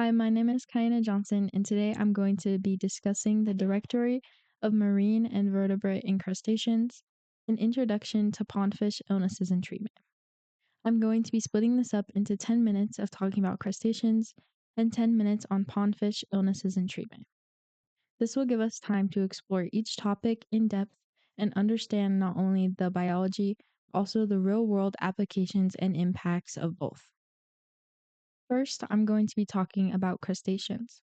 Hi, my name is Kyanna and today I'm going to be discussing the Directory of Marine and Vertebrate Incrustations, an introduction to pondfish illnesses and treatment. I'm going to be splitting this up into 10 minutes of talking about crustaceans and 10 minutes on pondfish illnesses and treatment. This will give us time to explore each topic in depth and understand not only the biology, but also the real-world applications and impacts of both. First, I'm going to be talking about crustaceans.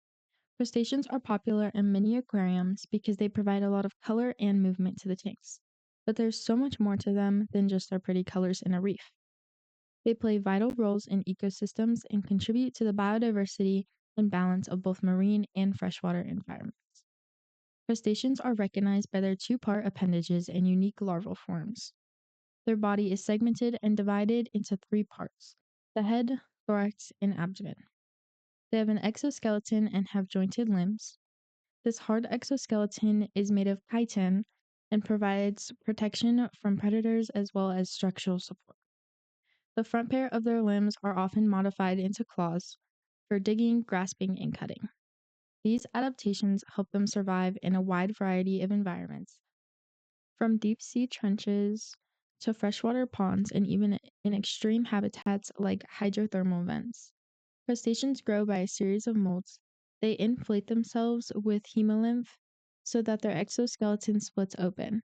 Crustaceans are popular in many aquariums because they provide a lot of color and movement to the tanks. But there's so much more to them than just their pretty colors in a reef. They play vital roles in ecosystems and contribute to the biodiversity and balance of both marine and freshwater environments. Crustaceans are recognized by their two-part appendages and unique larval forms. Their body is segmented and divided into three parts: the head, thorax, and abdomen. They have an exoskeleton and have jointed limbs. This hard exoskeleton is made of chitin and provides protection from predators as well as structural support. The front pair of their limbs are often modified into claws for digging, grasping, and cutting. These adaptations help them survive in a wide variety of environments, from deep sea trenches to freshwater ponds and even in extreme habitats like hydrothermal vents. Crustaceans grow by a series of molds. They inflate themselves with hemolymph so that their exoskeleton splits open.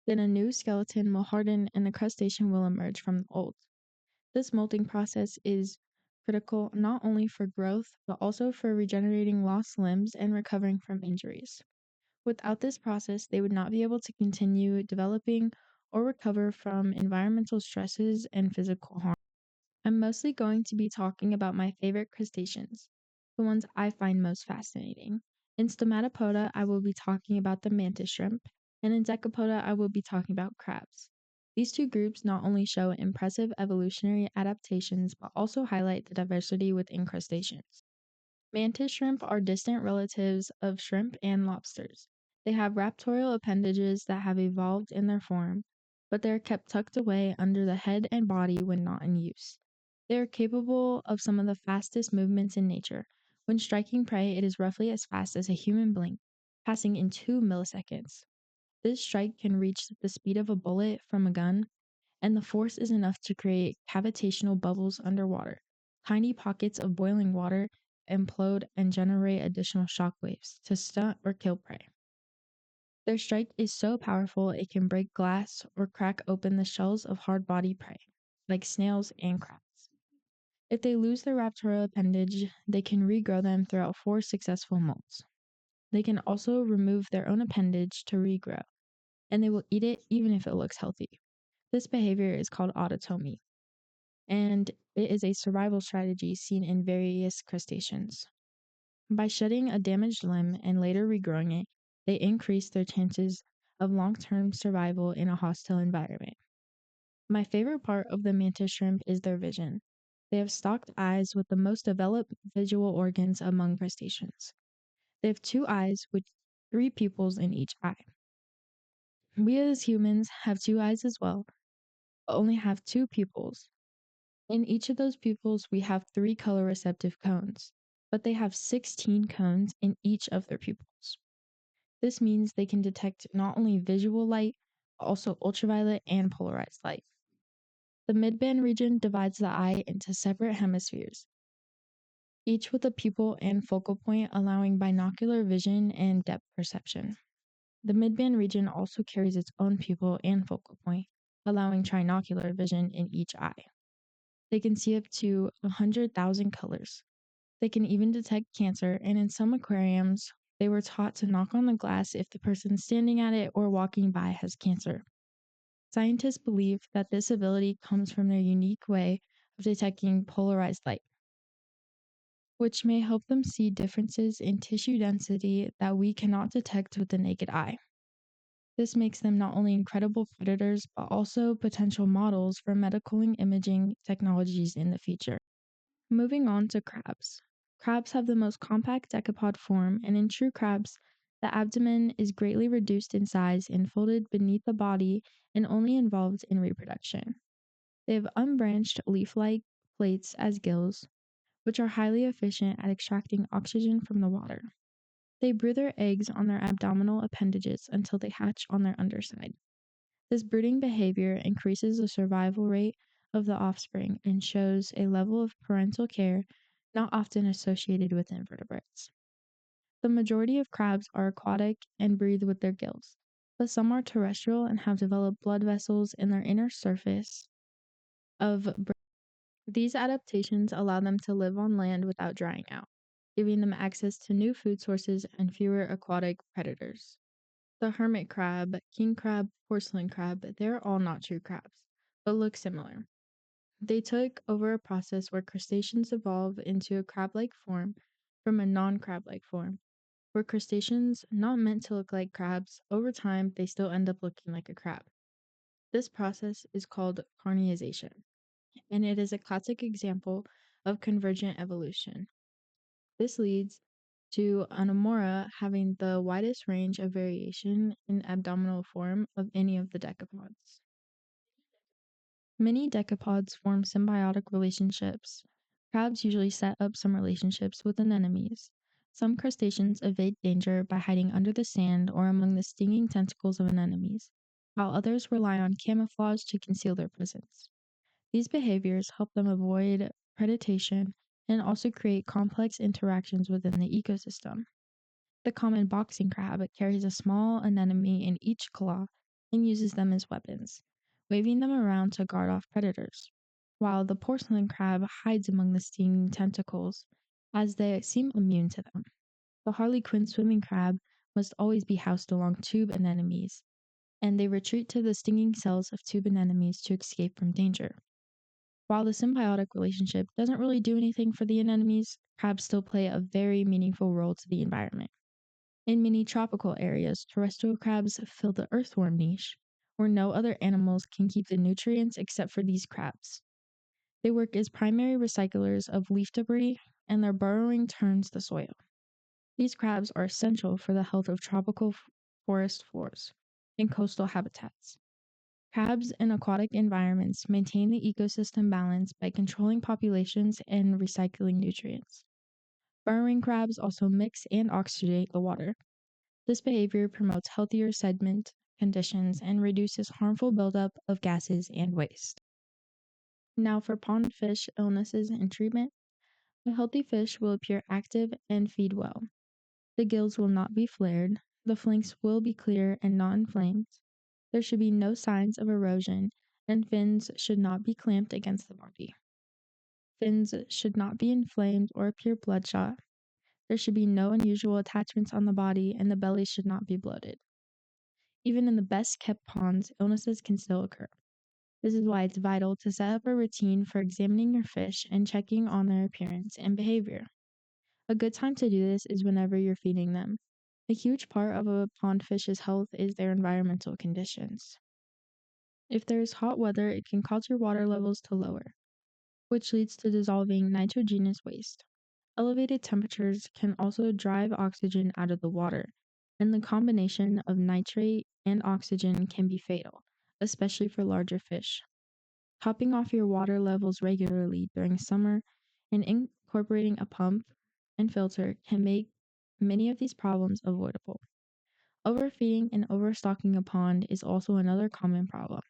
Then a new skeleton will harden and a crustacean will emerge from the old. This molting process is critical not only for growth, but also for regenerating lost limbs and recovering from injuries. Without this process, they would not be able to continue developing or recover from environmental stresses and physical harm. I'm mostly going to be talking about my favorite crustaceans, the ones I find most fascinating. In Stomatopoda, I will be talking about the mantis shrimp, and in Decapoda, I will be talking about crabs. These two groups not only show impressive evolutionary adaptations, but also highlight the diversity within crustaceans. Mantis shrimp are distant relatives of shrimp and lobsters. They have raptorial appendages that have evolved in their form, but they are kept tucked away under the head and body when not in use. They are capable of some of the fastest movements in nature. When striking prey, it is roughly as fast as a human blink, passing in 2 milliseconds. This strike can reach the speed of a bullet from a gun, and the force is enough to create cavitational bubbles underwater. Tiny pockets of boiling water implode and generate additional shock waves to stunt or kill prey. Their strike is so powerful it can break glass or crack open the shells of hard-bodied prey, like snails and crabs. If they lose their raptorial appendage, they can regrow them throughout 4 successful molts. They can also remove their own appendage to regrow, and they will eat it even if it looks healthy. This behavior is called autotomy, and it is a survival strategy seen in various crustaceans. By shedding a damaged limb and later regrowing it, they increase their chances of long-term survival in a hostile environment. My favorite part of the mantis shrimp is their vision. They have stalked eyes with the most developed visual organs among crustaceans. They have 2 eyes with 3 pupils in each eye. We as humans have 2 eyes as well, but only have 2 pupils. In each of those pupils, we have 3 color receptive cones, but they have 16 cones in each of their pupils. This means they can detect not only visual light, but also ultraviolet and polarized light. The midband region divides the eye into separate hemispheres, each with a pupil and focal point allowing binocular vision and depth perception. The midband region also carries its own pupil and focal point, allowing trinocular vision in each eye. They can see up to 100,000 colors. They can even detect cancer, and in some aquariums, they were taught to knock on the glass if the person standing at it or walking by has cancer. Scientists believe that this ability comes from their unique way of detecting polarized light, which may help them see differences in tissue density that we cannot detect with the naked eye. This makes them not only incredible predators, but also potential models for medical imaging technologies in the future. Moving on to crabs. Crabs have the most compact decapod form, and in true crabs, the abdomen is greatly reduced in size and folded beneath the body and only involved in reproduction. They have unbranched leaf-like plates as gills, which are highly efficient at extracting oxygen from the water. They brew their eggs on their abdominal appendages until they hatch on their underside. This brooding behavior increases the survival rate of the offspring and shows a level of parental care not often associated with invertebrates. The majority of crabs are aquatic and breathe with their gills, but some are terrestrial and have developed blood vessels in their inner surface of these adaptations allow them to live on land without drying out, giving them access to new food sources and fewer aquatic predators. The hermit crab, king crab, porcelain crab, they're all not true crabs, but look similar. They took over a process where crustaceans evolve into a crab-like form from a non-crab-like form. Where crustaceans not meant to look like crabs, over time they still end up looking like a crab. This process is called carniization, and it is a classic example of convergent evolution. This leads to Anomura having the widest range of variation in abdominal form of any of the decapods. Many decapods form symbiotic relationships. Crabs usually set up some relationships with anemones. Some crustaceans evade danger by hiding under the sand or among the stinging tentacles of anemones, while others rely on camouflage to conceal their presence. These behaviors help them avoid predation and also create complex interactions within the ecosystem. The common boxing crab carries a small anemone in each claw and uses them as weapons, waving them around to guard off predators, while the porcelain crab hides among the stinging tentacles as they seem immune to them. The harlequin swimming crab must always be housed along tube anemones, and they retreat to the stinging cells of tube anemones to escape from danger. While the symbiotic relationship doesn't really do anything for the anemones, crabs still play a very meaningful role to the environment. In many tropical areas, terrestrial crabs fill the earthworm niche, where no other animals can keep the nutrients except for these crabs. They work as primary recyclers of leaf debris, and their burrowing turns the soil. These crabs are essential for the health of tropical forest floors and coastal habitats. Crabs in aquatic environments maintain the ecosystem balance by controlling populations and recycling nutrients. Burrowing crabs also mix and oxygenate the water. This behavior promotes healthier sediment conditions and reduces harmful buildup of gases and waste. Now, for pond fish illnesses and treatment, a healthy fish will appear active and feed well. The gills will not be flared, the flanks will be clear and not inflamed. There should be no signs of erosion, and fins should not be clamped against the body. Fins should not be inflamed or appear bloodshot. There should be no unusual attachments on the body, and the belly should not be bloated. Even in the best kept ponds, illnesses can still occur. This is why it's vital to set up a routine for examining your fish and checking on their appearance and behavior. A good time to do this is whenever you're feeding them. A huge part of a pond fish's health is their environmental conditions. If there is hot weather, it can cause your water levels to lower, which leads to dissolving nitrogenous waste. Elevated temperatures can also drive oxygen out of the water, and the combination of nitrate and oxygen can be fatal, especially for larger fish. Topping off your water levels regularly during summer and incorporating a pump and filter can make many of these problems avoidable. Overfeeding and overstocking a pond is also another common problem.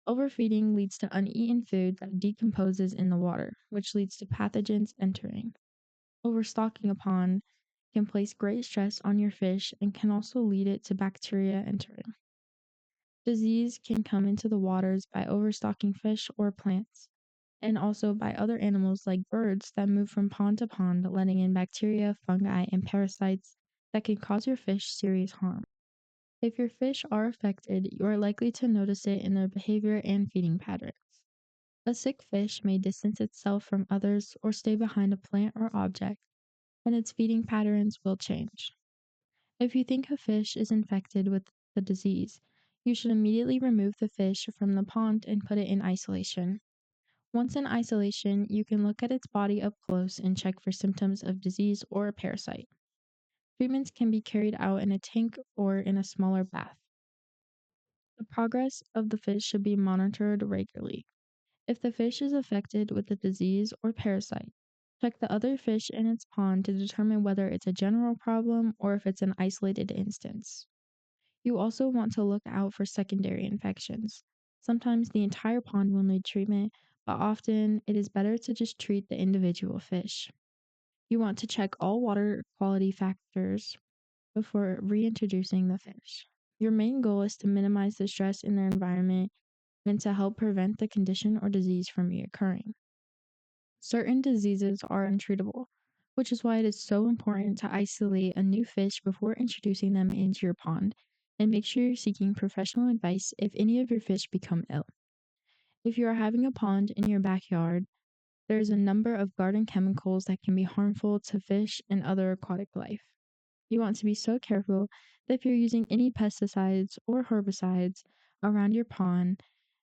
Overfeeding leads to uneaten food that decomposes in the water, which leads to pathogens entering. Overstocking a pond can place great stress on your fish and can also lead it to bacteria entering. Disease can come into the waters by overstocking fish or plants, and also by other animals like birds that move from pond to pond, letting in bacteria, fungi, and parasites that can cause your fish serious harm. If your fish are affected, you are likely to notice it in their behavior and feeding patterns. A sick fish may distance itself from others or stay behind a plant or object, and its feeding patterns will change. If you think a fish is infected with the disease, you should immediately remove the fish from the pond and put it in isolation. Once in isolation, you can look at its body up close and check for symptoms of disease or a parasite. Treatments can be carried out in a tank or in a smaller bath. The progress of the fish should be monitored regularly. If the fish is affected with a disease or parasite, Check the other fish in its pond to determine whether it's a general problem or if it's an isolated instance. You also want to look out for secondary infections. Sometimes the entire pond will need treatment, but often it is better to just treat the individual fish. You want to check all water quality factors before reintroducing the fish. Your main goal is to minimize the stress in their environment and to help prevent the condition or disease from reoccurring. Certain diseases are untreatable, which is why it is so important to isolate a new fish before introducing them into your pond, and make sure you're seeking professional advice if any of your fish become ill. If you are having a pond in your backyard, there's a number of garden chemicals that can be harmful to fish and other aquatic life. You want to be so careful that if you're using any pesticides or herbicides around your pond,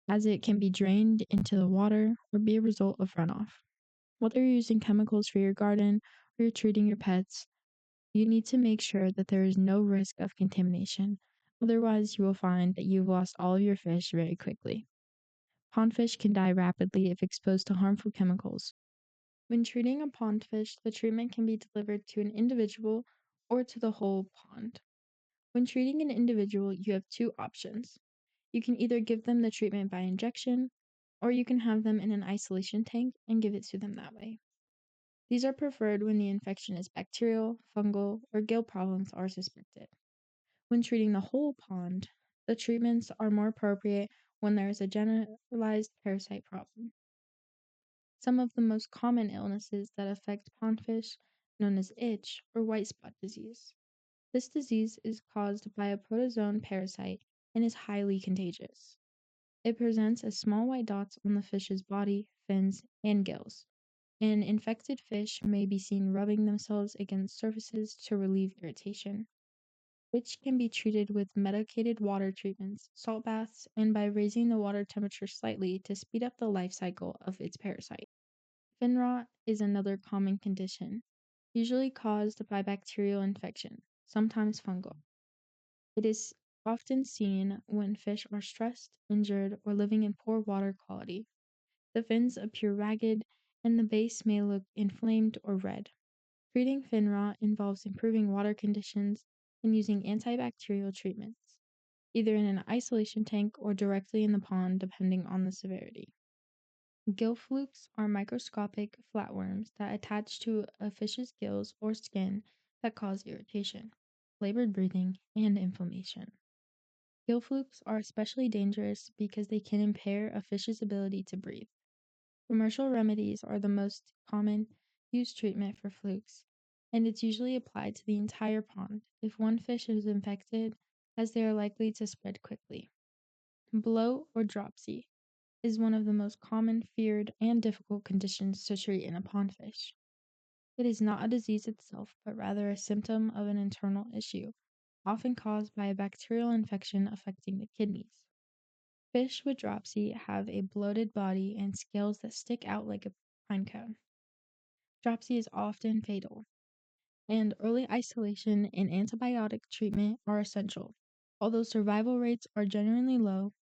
as it can be drained into the water or be a result of runoff. Whether you're using chemicals for your garden or you're treating your pets, you need to make sure that there is no risk of contamination. Otherwise, you will find that you've lost all of your fish very quickly. Pondfish can die rapidly if exposed to harmful chemicals. When treating a pondfish, the treatment can be delivered to an individual or to the whole pond. When treating an individual, you have two options. You can either give them the treatment by injection, or you can have them in an isolation tank and give it to them that way. These are preferred when the infection is bacterial, fungal, or gill problems are suspected. When treating the whole pond, the treatments are more appropriate when there is a generalized parasite problem. Some of the most common illnesses that affect pondfish, known as itch or white spot disease. This disease is caused by a protozoan parasite and is highly contagious. It presents as small white dots on the fish's body, fins, and gills, and infected fish may be seen rubbing themselves against surfaces to relieve irritation, which can be treated with medicated water treatments, salt baths, and by raising the water temperature slightly to speed up the life cycle of its parasite. Fin rot is another common condition, usually caused by bacterial infection, sometimes fungal. It is often seen when fish are stressed, injured, or living in poor water quality. The fins appear ragged, and the base may look inflamed or red. Treating fin rot involves improving water conditions and using antibacterial treatments, either in an isolation tank or directly in the pond, depending on the severity. Gill flukes are microscopic flatworms that attach to a fish's gills or skin that cause irritation, labored breathing, and inflammation. Gill flukes are especially dangerous because they can impair a fish's ability to breathe. Commercial remedies are the most common used treatment for flukes, and it's usually applied to the entire pond if one fish is infected, as they are likely to spread quickly. Bloat or dropsy is one of the most common, feared, and difficult conditions to treat in a pondfish. It is not a disease itself, but rather a symptom of an internal issue, often caused by a bacterial infection affecting the kidneys. Fish with dropsy have a bloated body and scales that stick out like a pine cone. Dropsy is often fatal, and early isolation and antibiotic treatment are essential. Although survival rates are generally low,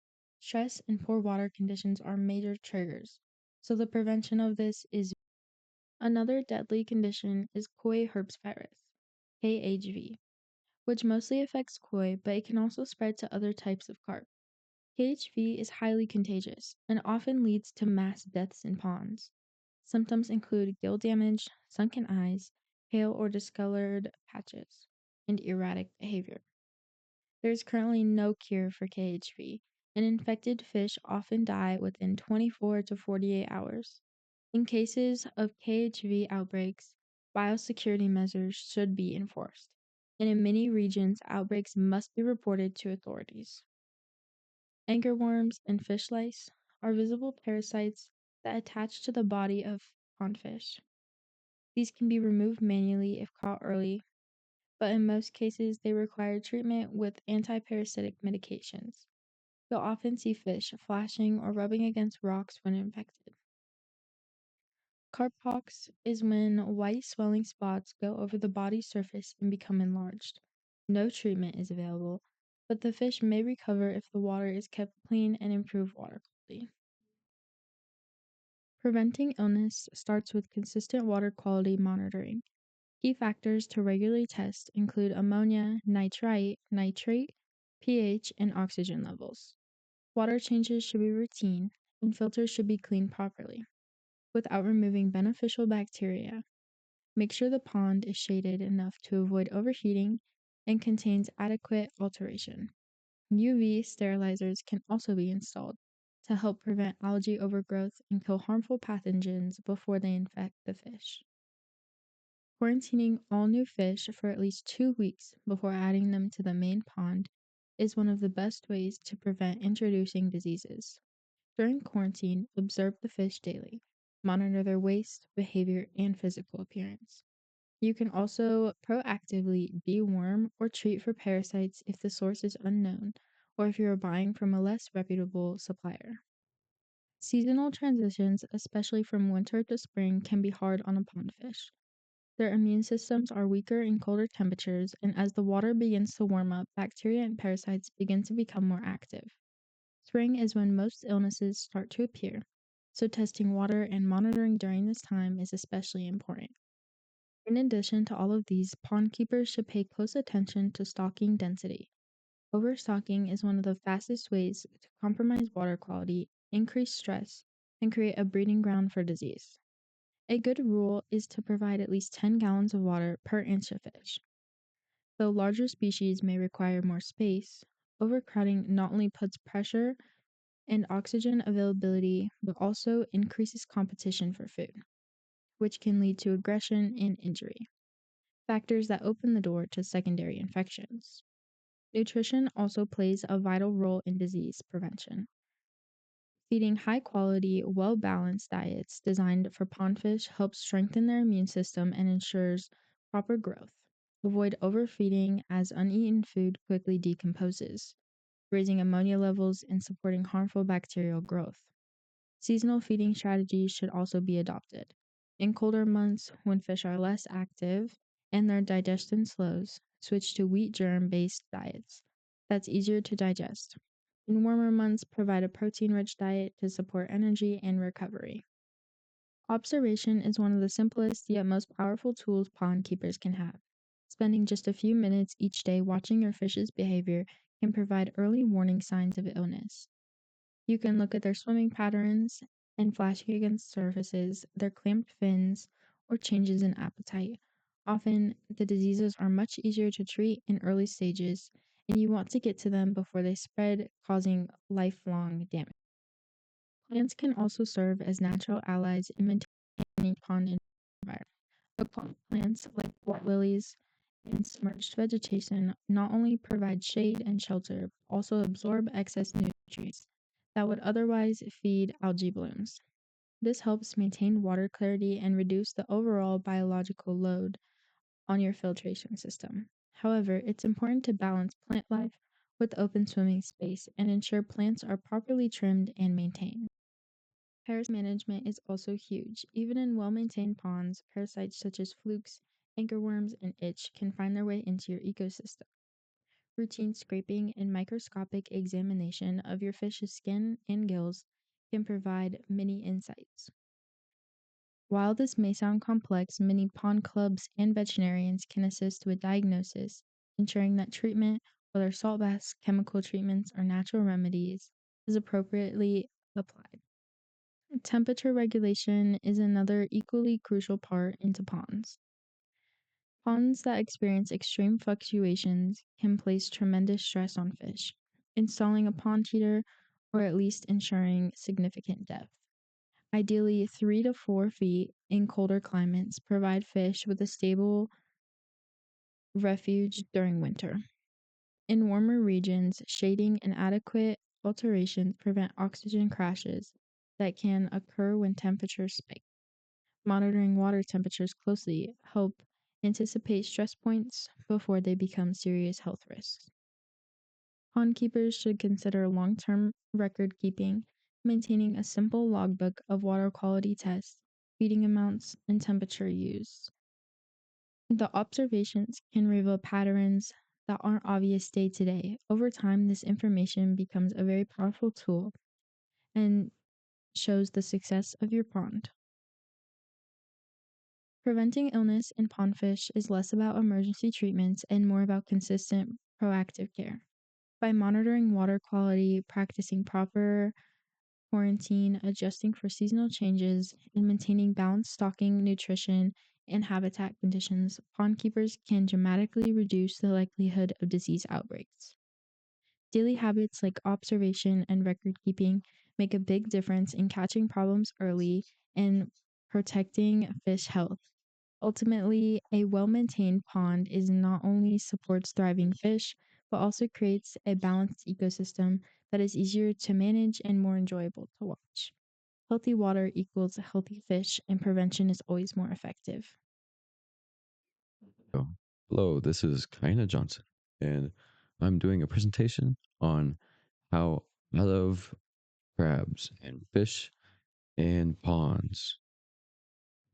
stress and poor water conditions are major triggers, so the prevention of this is another deadly condition is koi herpesvirus, KHV, which mostly affects koi, but it can also spread to other types of carp. KHV is highly contagious and often leads to mass deaths in ponds. Symptoms include gill damage, sunken eyes, pale or discolored patches, and erratic behavior. There is currently no cure for KHV, and infected fish often die within 24 to 48 hours. In cases of KHV outbreaks, biosecurity measures should be enforced, and in many regions, outbreaks must be reported to authorities. Anchorworms and fish lice are visible parasites that attach to the body of pondfish. These can be removed manually if caught early, but in most cases they require treatment with antiparasitic medications. You'll often see fish flashing or rubbing against rocks when infected. Carp pox is when white swelling spots go over the body surface and become enlarged. No treatment is available, but the fish may recover if the water is kept clean and improved water quality. Preventing illness starts with consistent water quality monitoring. Key factors to regularly test include ammonia, nitrate, pH, and oxygen levels. Water changes should be routine, and filters should be cleaned properly, without removing beneficial bacteria. Make sure the pond is shaded enough to avoid overheating and contains adequate alteration. UV sterilizers can also be installed to help prevent algae overgrowth and kill harmful pathogens before they infect the fish. Quarantining all new fish for at least 2 weeks before adding them to the main pond is one of the best ways to prevent introducing diseases. During quarantine, observe the fish daily. Monitor their waste, behavior, and physical appearance. You can also proactively deworm or treat for parasites if the source is unknown or if you are buying from a less reputable supplier. Seasonal transitions, especially from winter to spring, can be hard on a pond fish. Their immune systems are weaker in colder temperatures, and as the water begins to warm up, bacteria and parasites begin to become more active. Spring is when most illnesses start to appear, so testing water and monitoring during this time is especially important. In addition to all of these, pond keepers should pay close attention to stocking density. Overstocking is one of the fastest ways to compromise water quality, increase stress, and create a breeding ground for disease. A good rule is to provide at least 10 gallons of water per inch of fish. Though larger species may require more space, overcrowding not only puts pressure and oxygen availability, but also increases competition for food, which can lead to aggression and injury, factors that open the door to secondary infections. Nutrition also plays a vital role in disease prevention. Feeding high quality, well balanced diets designed for pondfish helps strengthen their immune system and ensures proper growth. Avoid overfeeding as uneaten food quickly decomposes, raising ammonia levels and supporting harmful bacterial growth. Seasonal feeding strategies should also be adopted. In colder months, when fish are less active and their digestion slows, switch to wheat germ based diets. That's easier to digest. In warmer months, provide a protein rich diet to support energy and recovery. Observation is one of the simplest yet most powerful tools pond keepers can have. Spending just a few minutes each day watching your fish's behavior can provide early warning signs of illness. You can look at their swimming patterns and flashing against surfaces, their clamped fins, or changes in appetite. Often, the diseases are much easier to treat in early stages, and you want to get to them before they spread, causing lifelong damage. Plants can also serve as natural allies in maintaining pond environment. Aquatic plants like water lilies and submerged vegetation not only provide shade and shelter, but also absorb excess nutrients that would otherwise feed algae blooms. This helps maintain water clarity and reduce the overall biological load on your filtration system. However, it's important to balance plant life with open swimming space and ensure plants are properly trimmed and maintained. Parasite management is also huge. Even in well maintained ponds, parasites such as flukes, anchorworms, and itch can find their way into your ecosystem. Routine scraping and microscopic examination of your fish's skin and gills can provide many insights. While this may sound complex, many pond clubs and veterinarians can assist with diagnosis, ensuring that treatment, whether salt baths, chemical treatments, or natural remedies, is appropriately applied. Temperature regulation is another equally crucial part into ponds. Ponds that experience extreme fluctuations can place tremendous stress on fish. Installing a pond heater, or at least ensuring significant depth, ideally 3 to 4 feet in colder climates, provide fish with a stable refuge during winter. In warmer regions, shading and adequate alterations prevent oxygen crashes that can occur when temperatures spike. Monitoring water temperatures closely help anticipate stress points before they become serious health risks. Pond keepers should consider long-term record keeping, maintaining a simple logbook of water quality tests, feeding amounts, and temperature used. The observations can reveal patterns that aren't obvious day to day. Over time, this information becomes a very powerful tool, and shows the success of your pond. Preventing illness in pond fish is less about emergency treatments and more about consistent, proactive care. By monitoring water quality, practicing proper quarantine, adjusting for seasonal changes, and maintaining balanced stocking, nutrition, and habitat conditions, pond keepers can dramatically reduce the likelihood of disease outbreaks. Daily habits like observation and record keeping make a big difference in catching problems early and protecting fish health. Ultimately, a well maintained pond is not only supports thriving fish, but also creates a balanced ecosystem that is easier to manage and more enjoyable to watch. Healthy water equals healthy fish, and prevention is always more effective. Oh, hello, this is Kyanna Johnson, and I'm doing a presentation on how I love crabs and fish and ponds.